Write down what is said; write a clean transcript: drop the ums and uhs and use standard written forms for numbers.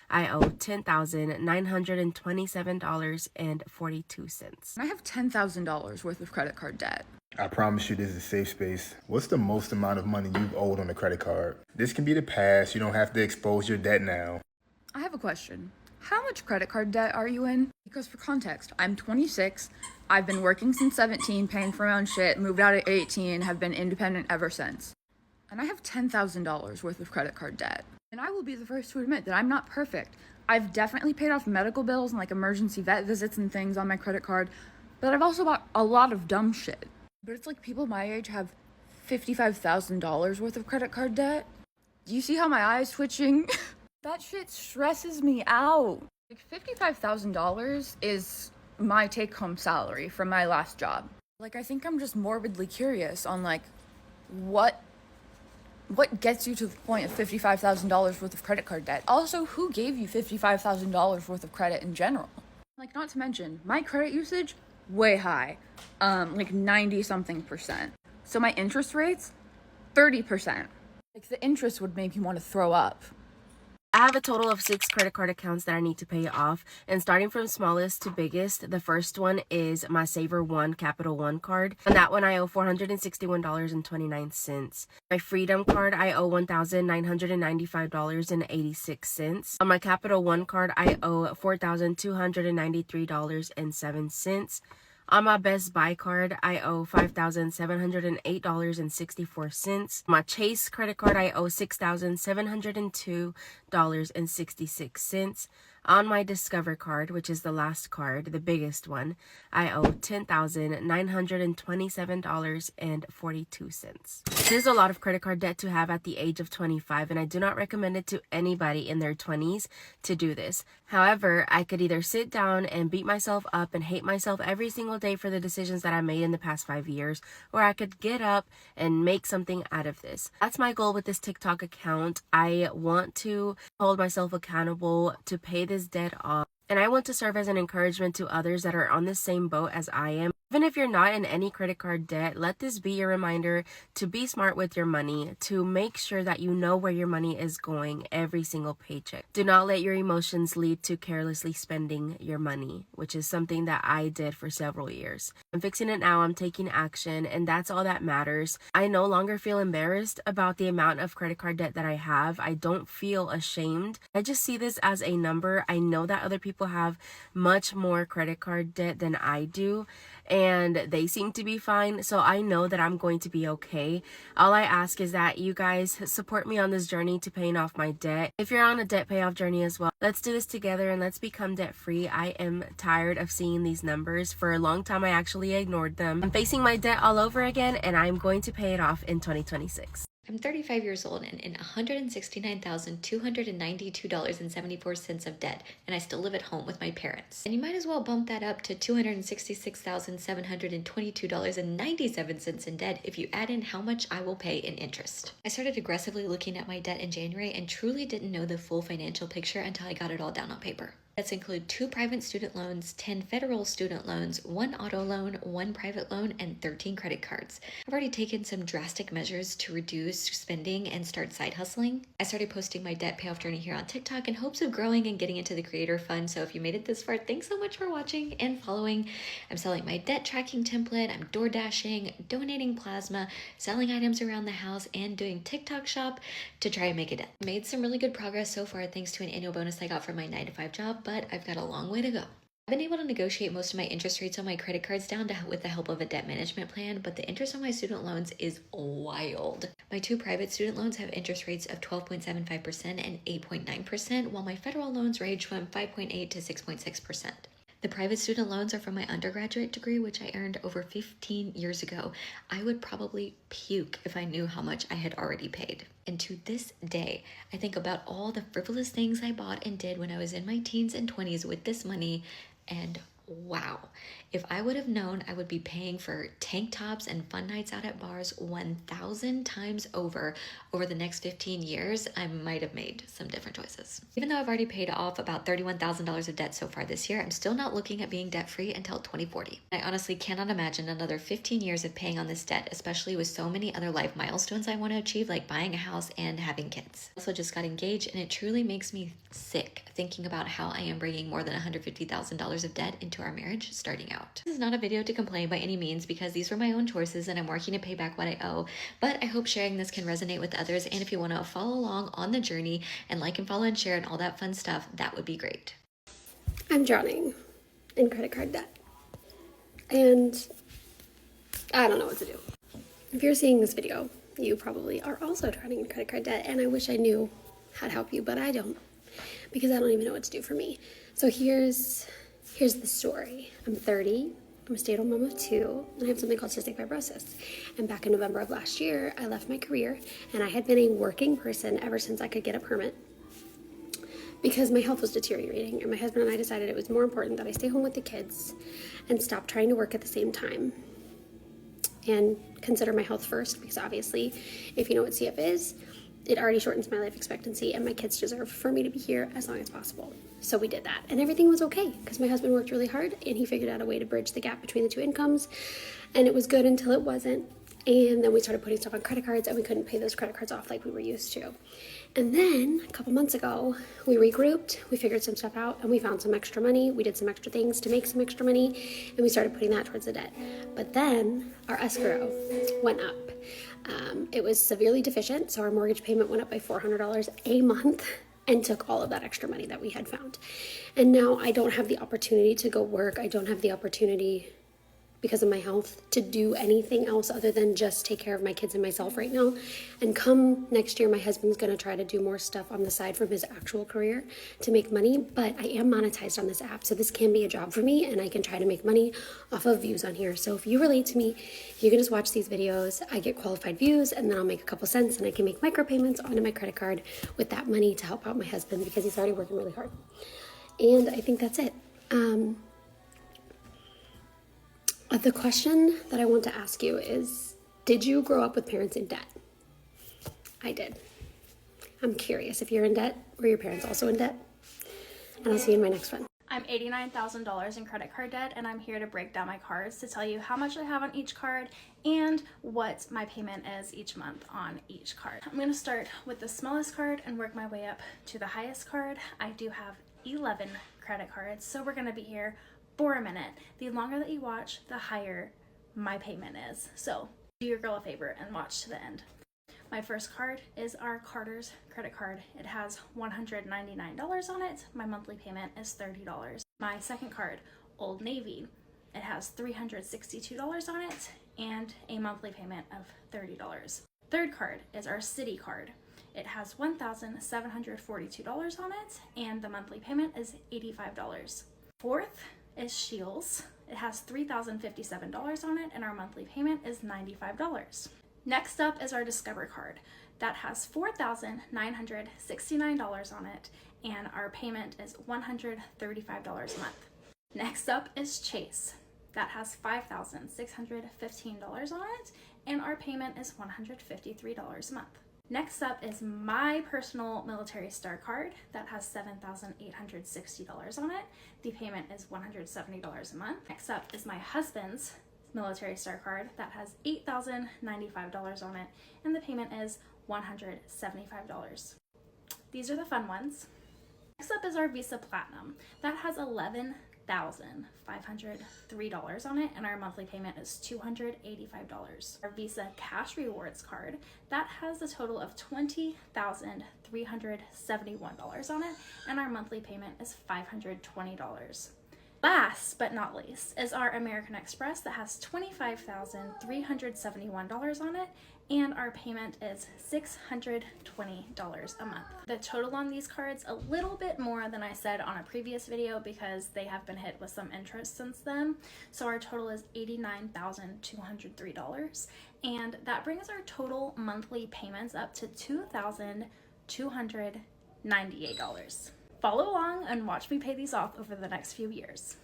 I owe $10,927.42. I have $10,000 worth of credit card debt. I promise you this is a safe space. What's the most amount of money you've owed on a credit card? This can be the past. You don't have to expose your debt now. I have a question. How much credit card debt are you in? Because for context, I'm 26, I've been working since 17, paying for my own shit, moved out at 18, have been independent ever since. And I have $10,000 worth of credit card debt. And I will be the first to admit that I'm not perfect. I've definitely paid off medical bills and like emergency vet visits and things on my credit card, but I've also bought a lot of dumb shit. But it's like people my age have $55,000 worth of credit card debt. Do you see how my eye's twitching? That shit stresses me out. Like $55,000 is my take-home salary from my last job. Like I think I'm just morbidly curious on like what gets you to the point of $55,000 worth of credit card debt? Also, who gave you $55,000 worth of credit in general? Like not to mention, my credit usage way high. Like 90 something percent. So my interest rates 30%. Like the interest would make me want to throw up. I have a total of 6 credit card accounts that I need to pay off, and starting from smallest to biggest, the first one is my Saver One Capital One card. On that one, I owe $461.29. My Freedom card, I owe $1,995.86. On my Capital One card, I owe $4,293.07. On my Best Buy card, I owe $5,708.64. My Chase credit card, I owe $6,702.66. On my Discover card, which is the last card, the biggest one, I owe $10,927.42. This is a lot of credit card debt to have at the age of 25, and I do not recommend it to anybody in their 20s to do this. However, I could either sit down and beat myself up and hate myself every single day for the decisions that I made in the past 5 years, or I could get up and make something out of this. That's my goal with this TikTok account. I want to hold myself accountable to pay this debt off, and I want to serve as an encouragement to others that are on the same boat as I am. Even if you're not in any credit card debt, let this be your reminder to be smart with your money, to make sure that you know where your money is going every single paycheck. Do not let your emotions lead to carelessly spending your money, which is something that I did for several years. I'm fixing it now. I'm taking action, and that's all that matters. I no longer feel embarrassed about the amount of credit card debt that I have. I don't feel ashamed. I just see this as a number. I know that other people have much more credit card debt than I do, and they seem to be fine, so I know that I'm going to be okay. All I ask is that you guys support me on this journey to paying off my debt. If you're on a debt payoff journey as well, let's do this together and let's become debt free. I am tired of seeing these numbers. For a long time, I actually ignored them. I'm facing my debt all over again, and I'm going to pay it off in 2026. I'm 35 years old and in $169,292.74 of debt, and I still live at home with my parents. And you might as well bump that up to $266,722.97 in debt if you add in how much I will pay in interest. I started aggressively looking at my debt in January and truly didn't know the full financial picture until I got it all down on paper. Debts include 2 private student loans, 10 federal student loans, 1 auto loan, 1 private loan, and 13 credit cards. I've already taken some drastic measures to reduce spending and start side hustling. I started posting my debt payoff journey here on TikTok in hopes of growing and getting into the creator fund. So if you made it this far, thanks so much for watching and following. I'm selling my debt tracking template, I'm door dashing, donating plasma, selling items around the house, and doing TikTok shop to try and make it done. Made some really good progress so far thanks to an annual bonus I got from my 9-to-5 job, but I've got a long way to go. I've been able to negotiate most of my interest rates on my credit cards down with the help of a debt management plan, but the interest on my student loans is wild. My 2 private student loans have interest rates of 12.75% and 8.9%, while my federal loans range from 5.8 to 6.6%. The private student loans are from my undergraduate degree, which I earned over 15 years ago. I would probably puke if I knew how much I had already paid. And to this day, I think about all the frivolous things I bought and did when I was in my teens and 20s with this money, and wow. If I would have known I would be paying for tank tops and fun nights out at bars 1,000 times over the next 15 years, I might have made some different choices. Even though I've already paid off about $31,000 of debt so far this year, I'm still not looking at being debt-free until 2040. I honestly cannot imagine another 15 years of paying on this debt, especially with so many other life milestones I want to achieve, like buying a house and having kids. I also just got engaged, and it truly makes me sick thinking about how I am bringing more than $150,000 of debt into our marriage starting out. This is not a video to complain by any means, because these were my own choices and I'm working to pay back what I owe, but I hope sharing this can resonate with others, and if you want to follow along on the journey and like and follow and share and all that fun stuff, that would be great. I'm drowning in credit card debt, and I don't know what to do. If you're seeing this video, you probably are also drowning in credit card debt, and I wish I knew how to help you, but I don't, because I don't even know what to do for me. So here's the story. I'm 30. I'm a stay-at-home mom of 2, and I have something called cystic fibrosis. And back in November of last year, I left my career, and I had been a working person ever since I could get a permit because my health was deteriorating, and my husband and I decided it was more important that I stay home with the kids and stop trying to work at the same time and consider my health first, because obviously, if you know what CF is, it already shortens my life expectancy, and my kids deserve for me to be here as long as possible. So we did that, and everything was okay because my husband worked really hard and he figured out a way to bridge the gap between the two incomes, and it was good until it wasn't. And then we started putting stuff on credit cards, and we couldn't pay those credit cards off like we were used to. And then a couple months ago, we regrouped, we figured some stuff out, and we found some extra money. We did some extra things to make some extra money, and we started putting that towards the debt. But then our escrow went up. It was severely deficient, so our mortgage payment went up by $400 a month and took all of that extra money that we had found. And now I don't have the opportunity to go work. I don't have the opportunity, because of my health, to do anything else other than just take care of my kids and myself right now. And come next year, my husband's gonna try to do more stuff on the side from his actual career to make money, but I am monetized on this app, so this can be a job for me, and I can try to make money off of views on here. So if you relate to me, you can just watch these videos. I get qualified views, and then I'll make a couple cents, and I can make micropayments onto my credit card with that money to help out my husband, because he's already working really hard. And I think that's it. The question that I want to ask you is, did you grow up with parents in debt? I did. I'm curious if you're in debt. Were your parents also in debt? And I'll see you in my next one. I'm $89,000 in credit card debt, and I'm here to break down my cards to tell you how much I have on each card and what my payment is each month on each card. I'm going to start with the smallest card and work my way up to the highest card. I do have 11 credit cards, so we're going to be here for a minute. The longer that you watch, the higher my payment is. So do your girl a favor and watch to the end. My first card is our Carter's credit card. It has $199 on it. My monthly payment is $30. My second card, Old Navy. It has $362 on it and a monthly payment of $30. Third card is our Citi card. It has $1,742 on it and the monthly payment is $85. Fourth is Shields. It has $3,057 on it and our monthly payment is $95. Next up is our Discover card. That has $4,969 on it and our payment is $135 a month. Next up is Chase. That has $5,615 on it and our payment is $153 a month. Next up is my personal Military Star card that has $7,860 on it. The payment is $170 a month. Next up is my husband's Military Star card that has $8,095 on it and the payment is $175. These are the fun ones. Next up is our Visa Platinum. That has $11,503 on it and our monthly payment is $285. Our Visa Cash Rewards card, that has a total of $20,371 on it and our monthly payment is $520. Last but not least is our American Express that has $25,371 on it and our payment is $620 a month. The total on these cards a little bit more than I said on a previous video because they have been hit with some interest since then. So our total is $89,203 and that brings our total monthly payments up to $2,298. Follow along and watch me pay these off over the next few years.